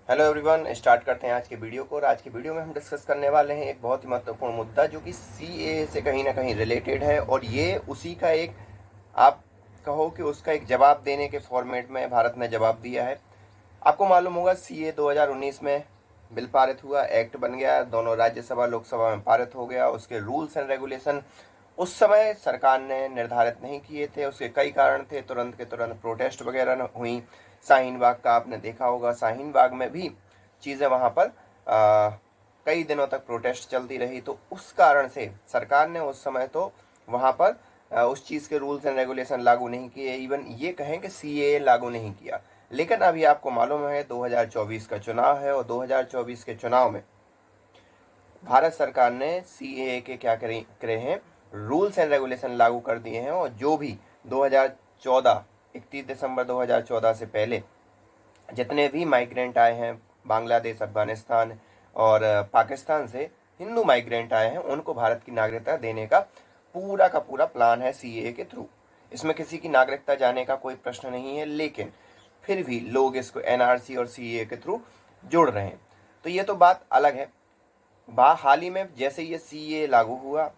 Hello everyone, start करते हैं आज के वीडियो को। और आज के वीडियो में हम डिस्कस करने वाले हैं एक बहुत ही महत्वपूर्ण मुद्दा जो कि सीएए से कहीं ना कहीं रिलेटेड है। और ये उसी का एक, आप कहो कि उसका एक जवाब देने के फॉर्मेट में भारत ने जवाब दिया है। आपको मालूम होगा सीएए 2019 में बिल पारित हुआ, एक्ट बन गया, दोनों राज्यसभा लोकसभा में पारित हो गया। उसके रूल्स एंड रेगुलेशन उस समय सरकार ने निर्धारित नहीं किए थे। उसके कई कारण थे, तुरंत के तुरंत प्रोटेस्ट वगैरह हुई। शाहीन बाग का आपने देखा होगा, शाहीन बाग में भी चीज़ें वहाँ पर कई दिनों तक प्रोटेस्ट चलती रही। तो उस कारण से सरकार ने उस समय तो वहाँ पर उस चीज़ के रूल्स एंड रेगुलेशन लागू नहीं किए, इवन ये कहें कि सीएए लागू नहीं किया। लेकिन अभी आपको मालूम है 2024 का चुनाव है, और 2024 के चुनाव में भारत सरकार ने सीएए के क्या करे हैं, रूल्स एंड रेगुलेशन लागू कर दिए हैं। और जो भी 2014 31 दिसंबर 2014 से पहले जितने भी माइग्रेंट आए हैं बांग्लादेश, अफगानिस्तान और पाकिस्तान से, हिंदू माइग्रेंट आए हैं, उनको भारत की नागरिकता देने का पूरा प्लान है सीएए के थ्रू। इसमें किसी की नागरिकता जाने का कोई प्रश्न नहीं है, लेकिन फिर भी लोग इसको एनआरसी और सीएए के थ्रू जोड़ रहे हैं। तो ये तो बात अलग है। हाल ही में जैसे ये सीए लागू हुआ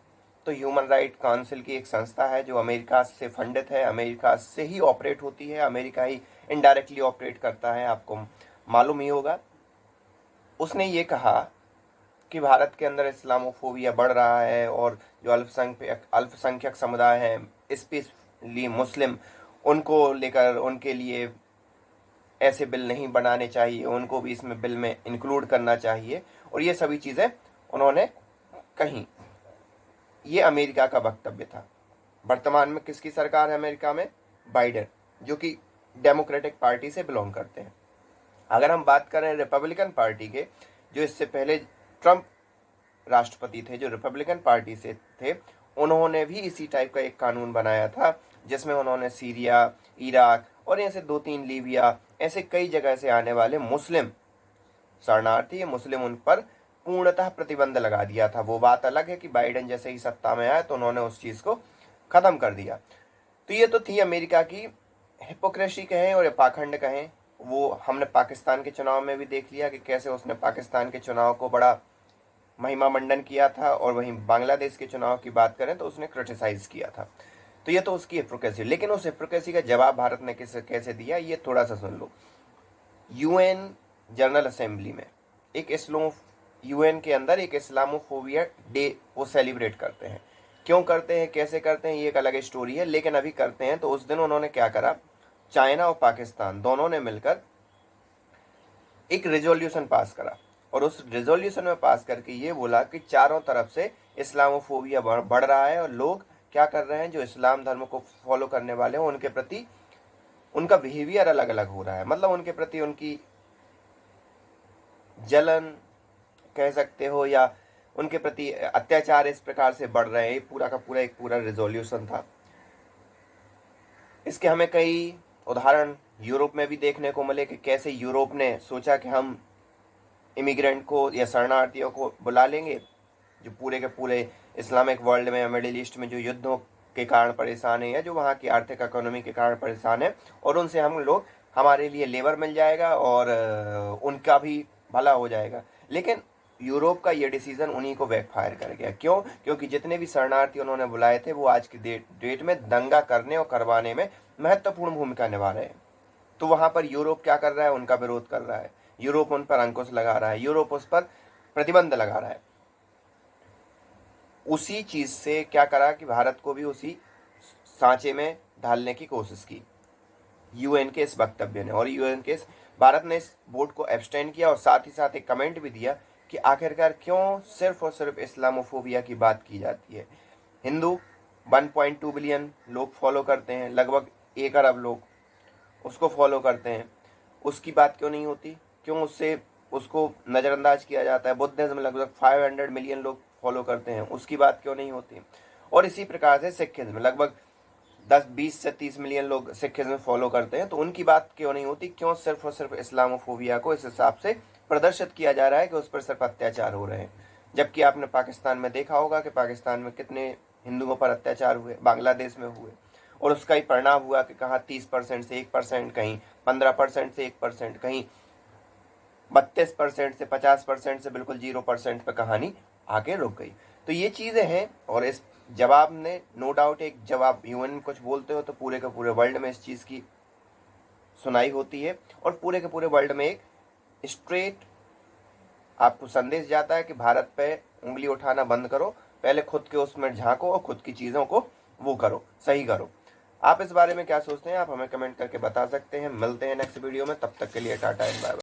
तो ह्यूमन राइट काउंसिल की एक संस्था है जो अमेरिका से फंडित है, अमेरिका से ही ऑपरेट होती है, अमेरिका ही इनडायरेक्टली ऑपरेट करता है, आपको मालूम ही होगा। उसने ये कहा कि भारत के अंदर इस्लामोफोबिया बढ़ रहा है और जो अल्पसंख्यक समुदाय हैं, स्पेशली मुस्लिम, उनको लेकर उनके लिए ऐसे बिल नहीं बनाने चाहिए, उनको भी इसमें बिल में इंक्लूड करना चाहिए। और ये सभी चीज़ें उन्होंने कही। ये अमेरिका का वक्तव्य था। वर्तमान में किसकी सरकार है अमेरिका में? बाइडेन, जो कि डेमोक्रेटिक पार्टी से बिलोंग करते हैं। अगर हम बात करें रिपब्लिकन पार्टी के, जो इससे पहले ट्रंप राष्ट्रपति थे, जो रिपब्लिकन पार्टी से थे, उन्होंने भी इसी टाइप का एक कानून बनाया था जिसमें उन्होंने सीरिया, इराक और ऐसे 2-3 लीबिया, ऐसे कई जगह से आने वाले मुस्लिम शरणार्थी, मुस्लिम, उन पर पूर्णतः प्रतिबंध लगा दिया था। वो बात अलग है कि बाइडेन जैसे ही सत्ता में आया तो उन्होंने उस चीज़ को ख़त्म कर दिया। तो ये तो थी अमेरिका की हिपोक्रेसी कहें और पाखंड कहें। वो हमने पाकिस्तान के चुनाव में भी देख लिया कि कैसे उसने पाकिस्तान के चुनाव को बड़ा महिमा मंडन किया था, और वहीं बांग्लादेश के चुनाव की बात करें तो उसने क्रिटिसाइज किया था। तो ये तो उसकी हिपोक्रेसी। लेकिन उस हिपोक्रेसी का जवाब भारत ने कैसे दिया, ये थोड़ा सा सुन लो। यूएन जनरल असेंबली में एक यूएन के अंदर एक इस्लामोफोबिया डे वो सेलिब्रेट करते हैं। क्यों करते हैं, कैसे करते हैं, ये एक अलग स्टोरी है, लेकिन अभी करते हैं। तो उस दिन उन्होंने क्या करा, चाइना और पाकिस्तान दोनों ने मिलकर एक रेजोल्यूशन पास करा, और उस रेजोल्यूशन में पास करके ये बोला कि चारों तरफ से इस्लामोफोबिया बढ़ रहा है, और लोग क्या कर रहे हैं, जो इस्लाम धर्म को फॉलो करने वाले हैं उनके प्रति उनका बिहेवियर अलग अलग हो रहा है। मतलब उनके प्रति उनकी जलन कह सकते हो, या उनके प्रति अत्याचार इस प्रकार से बढ़ रहे हैं। ये पूरा का पूरा एक रेजोल्यूशन था। इसके हमें कई उदाहरण यूरोप में भी देखने को मिले कि कैसे यूरोप ने सोचा कि हम इमिग्रेंट को या शरणार्थियों को बुला लेंगे जो पूरे के पूरे इस्लामिक वर्ल्ड में या मिडिल ईस्ट में जो युद्धों के कारण परेशान है, या जो वहाँ की आर्थिक इकोनॉमी के कारण परेशान है, और उनसे हम लोग, हमारे लिए लेबर मिल जाएगा और उनका भी भला हो जाएगा। लेकिन यूरोप का ये डिसीजन उन्हीं को बैकफायर कर गया। क्यों? क्योंकि जितने भी शरणार्थी उन्होंने बुलाए थे वो आज की डेट में दंगा करने और करवाने में महत्वपूर्ण भूमिका निभा रहे हैं। तो वहाँ पर यूरोप क्या कर रहा है, उनका विरोध कर रहा है। यूरोप उन पर अंकुश लगा रहा है, यूरोप उस पर प्रतिबंध लगा रहा है। उसी चीज़ से क्या करा कि भारत को भी उसी सांचे में ढालने की कोशिश की यूएन के इस वक्तव्य ने। और यूएन के भारत ने इस वोट को एब्सटेन किया, और साथ ही साथ एक कमेंट भी दिया कि आखिरकार क्यों सिर्फ और सिर्फ इस्लामोफोबिया की बात की जाती है। हिंदू 1.2 बिलियन लोग फॉलो करते हैं, लगभग 1 अरब लोग उसको फॉलो करते हैं, उसकी बात क्यों नहीं होती? क्यों उसको नज़रअंदाज किया जाता है? बुद्धिज्म लगभग 500 मिलियन लोग फॉलो करते हैं, उसकी बात क्यों नहीं होती? और इसी प्रकार से सिखिज्म लगभग 20 से 30 मिलियन लोग सिखिज्म फॉलो करते हैं, तो उनकी बात क्यों नहीं होती? क्यों सिर्फ और सिर्फ इस्लामोफोबिया को इस हिसाब से प्रदर्शित किया जा रहा है कि उस पर सिर्फ अत्याचार हो रहे हैं? जबकि आपने पाकिस्तान में देखा होगा कि पाकिस्तान में कितने हिंदुओं पर अत्याचार हुए, बांग्लादेश में हुए, और उसका ही परिणाम हुआ कि कहाँ 30% से 1%, कहीं 15% से 1%, कहीं 32% से 50% से बिल्कुल 0% पे कहानी आके रुक गई। तो ये चीज़ें हैं, और इस जवाब ने नो डाउट एक जवाब, यूएन कुछ बोलते हो तो पूरे के पूरे वर्ल्ड में इस चीज़ की सुनाई होती है, और पूरे के पूरे वर्ल्ड में एक स्ट्रेट आपको संदेश जाता है कि भारत पे उंगली उठाना बंद करो, पहले खुद के उसमें झांको और खुद की चीज़ों को वो करो, सही करो। आप इस बारे में क्या सोचते हैं, आप हमें कमेंट करके बता सकते हैं। मिलते हैं नेक्स्ट वीडियो में, तब तक के लिए टाटा एंड बाय बाय।